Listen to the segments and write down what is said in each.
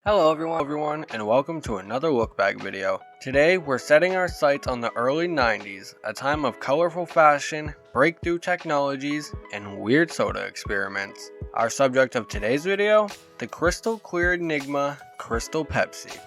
Hello everyone, and welcome to another Lookback video. Today we're setting our sights on the early 90s, a time of colorful fashion, breakthrough technologies, and weird soda experiments. Our subject of today's video, the crystal clear enigma, Crystal Pepsi.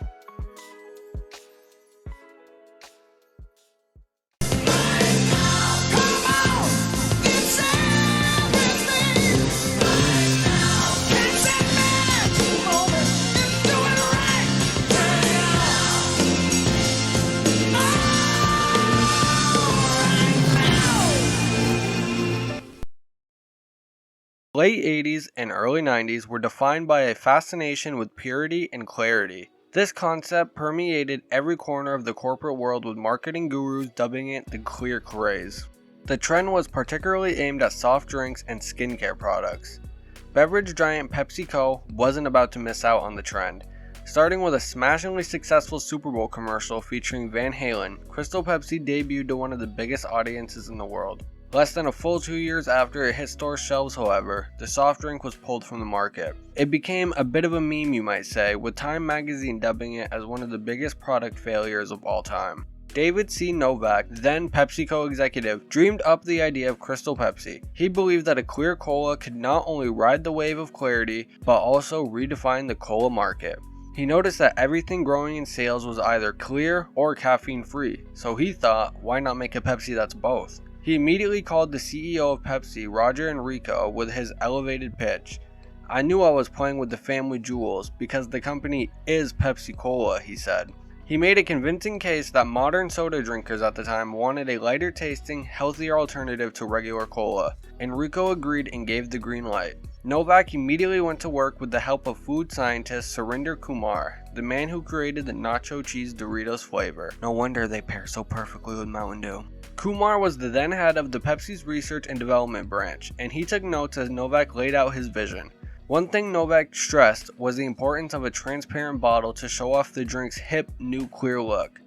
Late 80s and early 90s were defined by a fascination with purity and clarity. This concept permeated every corner of the corporate world, with marketing gurus dubbing it the clear craze. The trend was particularly aimed at soft drinks and skincare products. Beverage giant PepsiCo wasn't about to miss out on the trend. Starting with a smashingly successful Super Bowl commercial featuring Van Halen, Crystal Pepsi debuted to one of the biggest audiences in the world. Less than a full 2 years after it hit store shelves, however, the soft drink was pulled from the market. It became a bit of a meme, you might say, with Time magazine dubbing it as one of the biggest product failures of all time. David C. Novak, then PepsiCo executive, dreamed up the idea of Crystal Pepsi. He believed that a clear cola could not only ride the wave of clarity, but also redefine the cola market. He noticed that everything growing in sales was either clear or caffeine free, so he thought, why not make a Pepsi that's both? He immediately called the CEO of Pepsi, Roger Enrico, with his elevated pitch. "I knew I was playing with the family jewels because the company is Pepsi Cola," he said. He made a convincing case that modern soda drinkers at the time wanted a lighter tasting, healthier alternative to regular cola. Enrico agreed and gave the green light. Novak immediately went to work with the help of food scientist Surinder Kumar, the man who created the nacho cheese Doritos flavor. No wonder they pair so perfectly with Mountain Dew. Kumar was the then head of the Pepsi's research and development branch, and he took notes as Novak laid out his vision. One thing Novak stressed was the importance of a transparent bottle to show off the drink's hip, new clear look.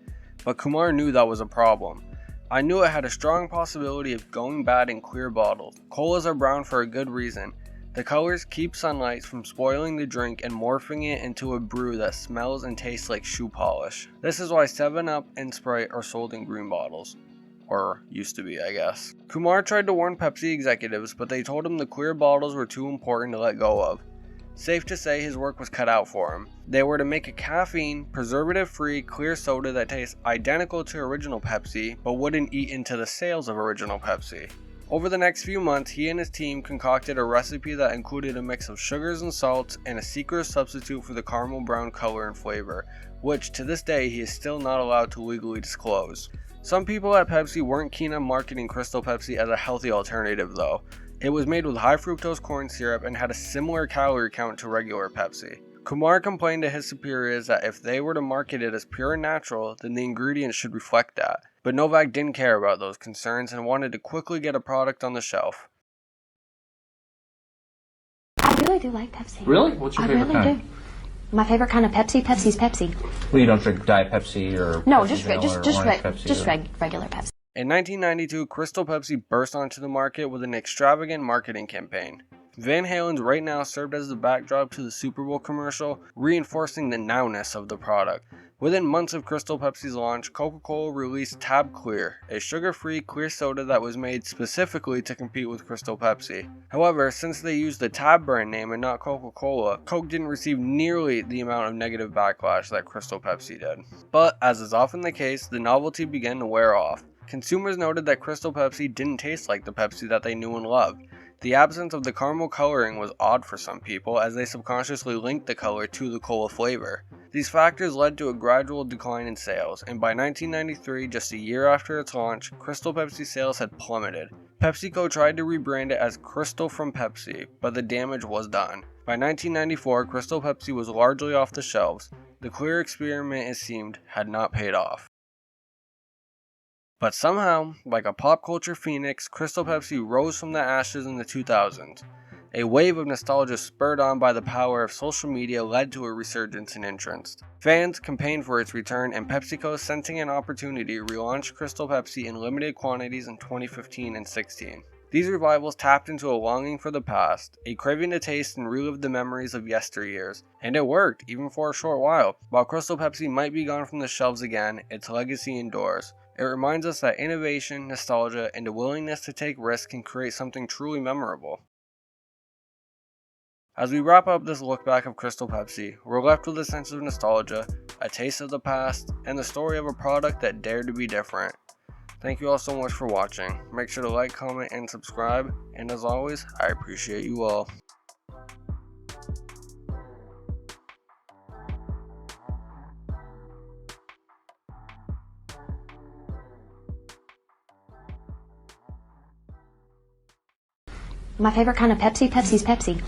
But Kumar knew that was a problem. "I knew it had a strong possibility of going bad in clear bottles. Colas are brown for a good reason. The colors keep sunlight from spoiling the drink and morphing it into a brew that smells and tastes like shoe polish. This is why 7-Up and Sprite are sold in green bottles." Or used to be, I guess. Kumar tried to warn Pepsi executives, but they told him the clear bottles were too important to let go of. Safe to say his work was cut out for him. They were to make a caffeine, preservative-free, clear soda that tastes identical to original Pepsi, but wouldn't eat into the sales of original Pepsi. Over the next few months, he and his team concocted a recipe that included a mix of sugars and salts and a secret substitute for the caramel brown color and flavor, which to this day he is still not allowed to legally disclose. Some people at Pepsi weren't keen on marketing Crystal Pepsi as a healthy alternative though. It was made with high fructose corn syrup and had a similar calorie count to regular Pepsi. Kumar complained to his superiors that if they were to market it as pure and natural, then the ingredients should reflect that. But Novak didn't care about those concerns and wanted to quickly get a product on the shelf. I really do like Pepsi. Really? What's your favorite kind? Do. My favorite kind of Pepsi? Pepsi's Pepsi. Well, you don't drink Diet Pepsi or No, Pepsi just Vanilla or Orange Pepsi, regular Pepsi. In 1992, Crystal Pepsi burst onto the market with an extravagant marketing campaign. Van Halen's "Right Now" served as the backdrop to the Super Bowl commercial, reinforcing the nowness of the product. Within months of Crystal Pepsi's launch, Coca-Cola released Tab Clear, a sugar-free clear soda that was made specifically to compete with Crystal Pepsi. However, since they used the Tab brand name and not Coca-Cola, Coke didn't receive nearly the amount of negative backlash that Crystal Pepsi did. But, as is often the case, the novelty began to wear off. Consumers noted that Crystal Pepsi didn't taste like the Pepsi that they knew and loved. The absence of the caramel coloring was odd for some people, as they subconsciously linked the color to the cola flavor. These factors led to a gradual decline in sales, and by 1993, just a year after its launch, Crystal Pepsi sales had plummeted. PepsiCo tried to rebrand it as Crystal from Pepsi, but the damage was done. By 1994, Crystal Pepsi was largely off the shelves. The clear experiment, it seemed, had not paid off. But somehow, like a pop culture phoenix, Crystal Pepsi rose from the ashes in the 2000s. A wave of nostalgia spurred on by the power of social media led to a resurgence in interest. Fans campaigned for its return, and PepsiCo, sensing an opportunity, relaunched Crystal Pepsi in limited quantities in 2015 and 16. These revivals tapped into a longing for the past, a craving to taste and relive the memories of yesteryears, and it worked, even for a short while. While Crystal Pepsi might be gone from the shelves again, its legacy endures. It reminds us that innovation, nostalgia, and a willingness to take risks can create something truly memorable. As we wrap up this look back of Crystal Pepsi, we're left with a sense of nostalgia, a taste of the past, and the story of a product that dared to be different. Thank you all so much for watching. Make sure to like, comment, and subscribe, and as always, I appreciate you all. My favorite kind of Pepsi, Pepsi's Pepsi.